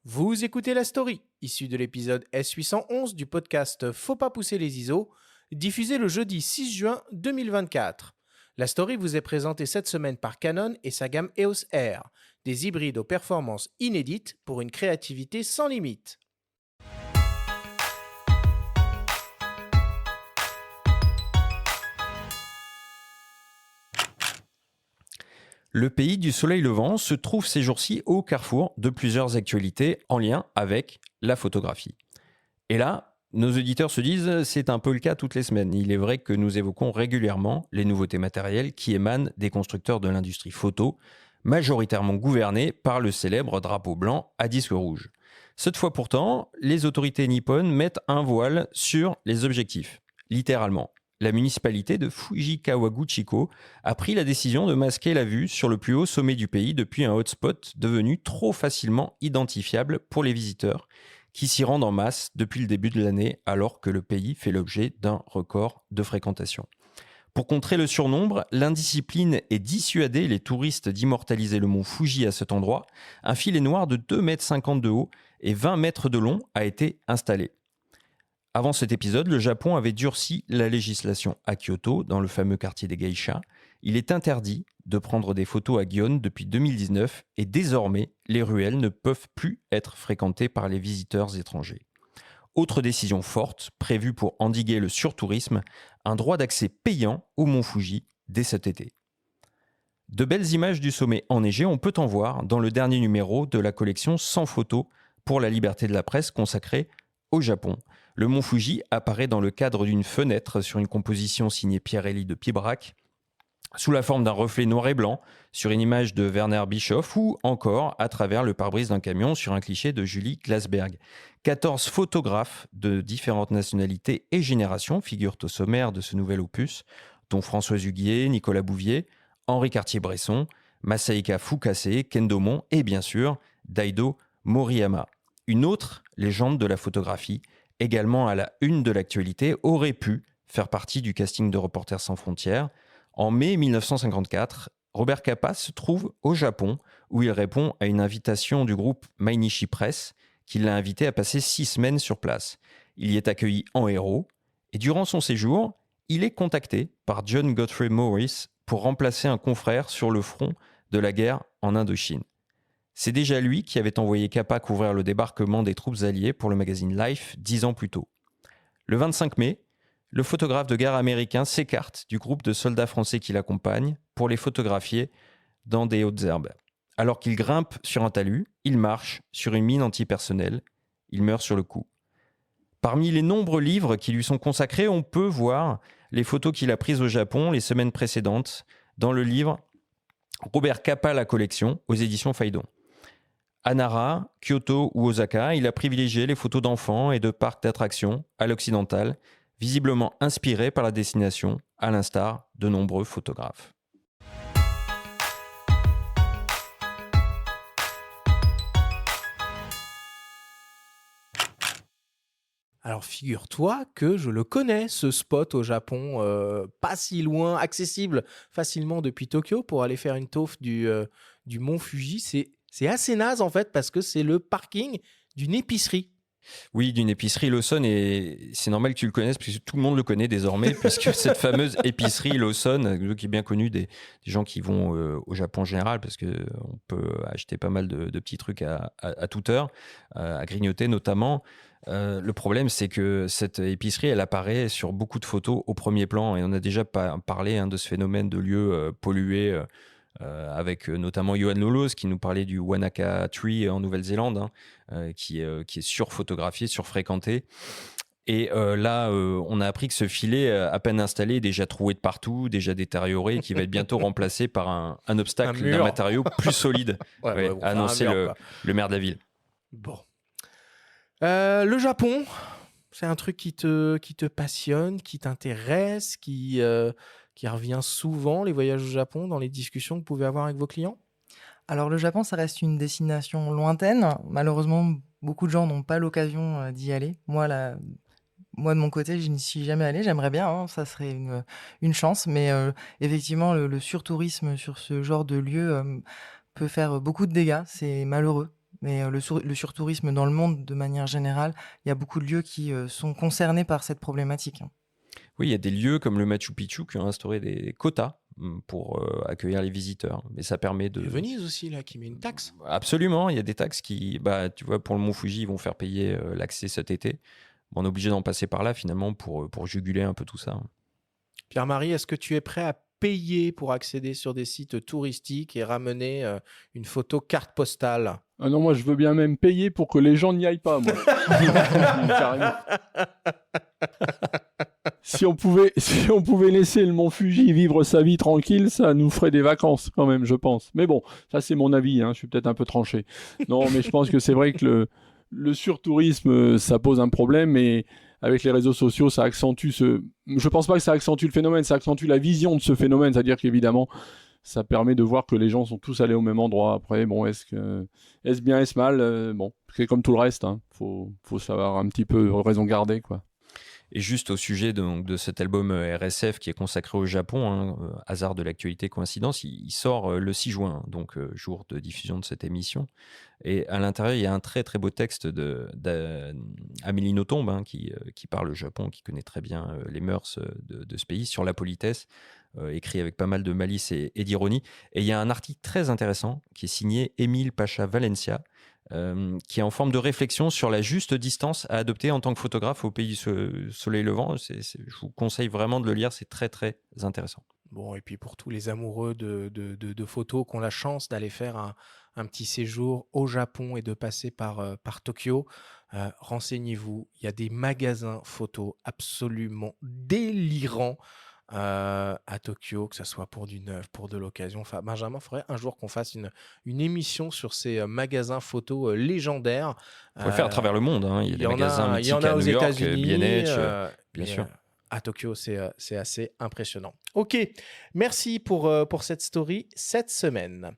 Vous écoutez La Story, issue de l'épisode S811 du podcast Faut pas pousser les ISO, diffusé le jeudi 6 juin 2024. La Story vous est présentée cette semaine par Canon et sa gamme EOS R, des hybrides aux performances inédites pour une créativité sans limite. Le pays du soleil levant se trouve ces jours-ci au carrefour de plusieurs actualités en lien avec la photographie. Et là, nos auditeurs se disent c'est un peu le cas toutes les semaines. Il est vrai que nous évoquons régulièrement les nouveautés matérielles qui émanent des constructeurs de l'industrie photo, majoritairement gouvernés par le célèbre drapeau blanc à disque rouge. Cette fois pourtant, les autorités nippones mettent un voile sur les objectifs, littéralement. La municipalité de Fujikawaguchiko a pris la décision de masquer la vue sur le plus haut sommet du pays depuis un hotspot devenu trop facilement identifiable pour les visiteurs qui s'y rendent en masse depuis le début de l'année alors que le pays fait l'objet d'un record de fréquentation. Pour contrer le surnombre, l'indiscipline et dissuader les touristes d'immortaliser le mont Fuji à cet endroit, un filet noir de 2,50 m de haut et 20 mètres de long a été installé. Avant cet épisode, le Japon avait durci la législation à Kyoto, dans le fameux quartier des geishas. Il est interdit de prendre des photos à Gion depuis 2019 et désormais, les ruelles ne peuvent plus être fréquentées par les visiteurs étrangers. Autre décision forte, prévue pour endiguer le surtourisme, un droit d'accès payant au mont Fuji dès cet été. De belles images du sommet enneigé, on peut en voir dans le dernier numéro de la collection 100 photos pour la liberté de la presse consacrée au Japon. Le mont Fuji apparaît dans le cadre d'une fenêtre sur une composition signée Pierre-Élie de Pibrac, sous la forme d'un reflet noir et blanc sur une image de Werner Bischoff ou encore à travers le pare-brise d'un camion sur un cliché de Julie Glasberg. 14 photographes de différentes nationalités et générations figurent au sommaire de ce nouvel opus, dont François Huguier, Nicolas Bouvier, Henri Cartier-Bresson, Masaïka Fukase, Ken Domon et bien sûr Daido Moriyama. Une autre légende de la photographie, également à la une de l'actualité, aurait pu faire partie du casting de Reporters sans frontières. En mai 1954, Robert Capa se trouve au Japon où il répond à une invitation du groupe Mainichi Press qui l'a invité à passer 6 semaines sur place. Il y est accueilli en héros et durant son séjour, il est contacté par John Godfrey Morris pour remplacer un confrère sur le front de la guerre en Indochine. C'est déjà lui qui avait envoyé Capa couvrir le débarquement des troupes alliées pour le magazine Life 10 ans plus tôt. Le 25 mai, le photographe de guerre américain s'écarte du groupe de soldats français qui l'accompagnent pour les photographier dans des hautes herbes. Alors qu'il grimpe sur un talus, il marche sur une mine antipersonnelle. Il meurt sur le coup. Parmi les nombreux livres qui lui sont consacrés, on peut voir les photos qu'il a prises au Japon les semaines précédentes dans le livre Robert Capa la collection aux éditions Phaidon. À Nara, Kyoto ou Osaka, il a privilégié les photos d'enfants et de parcs d'attractions à l'occidental, visiblement inspiré par la destination, à l'instar de nombreux photographes. Alors figure-toi que je le connais, ce spot au Japon, pas si loin, accessible facilement depuis Tokyo pour aller faire une taufe du mont Fuji. C'est assez naze en fait parce que c'est le parking d'une épicerie. Oui, d'une épicerie Lawson, et c'est normal que tu le connaisses puisque tout le monde le connaît désormais, puisque cette fameuse épicerie Lawson, qui est bien connue des gens qui vont au Japon en général, parce qu'on peut acheter pas mal de petits trucs à toute heure, à grignoter notamment. Le problème, c'est que cette épicerie, elle apparaît sur beaucoup de photos au premier plan, et on a déjà parlé de ce phénomène de lieux pollués, avec notamment Johan Lolos qui nous parlait du Wanaka Tree en Nouvelle-Zélande, qui est surphotographié, surfréquenté. Et là, on a appris que ce filet, à peine installé, est déjà troué de partout, déjà détérioré, qui va être bientôt remplacé par un obstacle d'un matériau plus solide, a annoncé le maire de la ville. Bon. Le Japon, c'est un truc qui te passionne, qui t'intéresse, qui revient souvent, les voyages au Japon, dans les discussions que vous pouvez avoir avec vos clients? Alors le Japon, ça reste une destination lointaine. Malheureusement, beaucoup de gens n'ont pas l'occasion d'y aller. Moi, de mon côté, je n'y suis jamais allé. J'aimerais bien, ça serait une chance. Mais effectivement, le surtourisme sur ce genre de lieu peut faire beaucoup de dégâts. C'est malheureux. mais le surtourisme dans le monde, de manière générale, il y a beaucoup de lieux qui sont concernés par cette problématique, hein. Oui, il y a des lieux comme le Machu Picchu qui ont instauré des quotas pour accueillir les visiteurs. Mais ça permet de... Et Venise aussi, là, qui met une taxe. Absolument, il y a des taxes qui... tu vois, pour le Mont Fuji, ils vont faire payer l'accès cet été. On est obligé d'en passer par là, finalement, pour juguler un peu tout ça. Pierre-Marie, est-ce que tu es prêt à payer pour accéder sur des sites touristiques et ramener une photo carte postale? Ah non, moi, je veux bien même payer pour que les gens n'y aillent pas, moi. Carrément. Si on pouvait laisser le Mont Fuji vivre sa vie tranquille, ça nous ferait des vacances quand même, je pense. Mais bon, ça c'est mon avis, hein, je suis peut-être un peu tranché. Non, mais je pense que c'est vrai que le surtourisme, ça pose un problème, et avec les réseaux sociaux, ça accentue Je pense pas que ça accentue le phénomène, ça accentue la vision de ce phénomène, c'est-à-dire qu'évidemment, ça permet de voir que les gens sont tous allés au même endroit. Après, bon, est-ce bien, est-ce mal? Bon, c'est comme tout le reste, hein. Faut savoir un petit peu raison garder, quoi. Et juste au sujet de cet album RSF qui est consacré au Japon, hein, hasard de l'actualité, coïncidence, il sort le 6 juin, donc jour de diffusion de cette émission. Et à l'intérieur, il y a un très très beau texte d'Amélie Nothomb, hein, qui parle Japon, qui connaît très bien les mœurs de ce pays, sur la politesse, écrit avec pas mal de malice et d'ironie. Et il y a un article très intéressant qui est signé Émile Pacha Valencia, qui est en forme de réflexion sur la juste distance à adopter en tant que photographe au pays du soleil levant. Je vous conseille vraiment de le lire, c'est très très intéressant. Bon, et puis pour tous les amoureux de photos qui ont la chance d'aller faire un petit séjour au Japon et de passer par Tokyo, renseignez-vous. Il y a des magasins photos absolument délirants à Tokyo, que ce soit pour du neuf, pour de l'occasion. Enfin, Benjamin, il faudrait un jour qu'on fasse une émission sur ces magasins photos légendaires. On peut le faire à travers le monde, hein. Il y a des magasins Il y en mythiques a à aux New York, États-Unis, B&H, bien sûr. À Tokyo, c'est assez impressionnant. Ok, merci pour cette story cette semaine.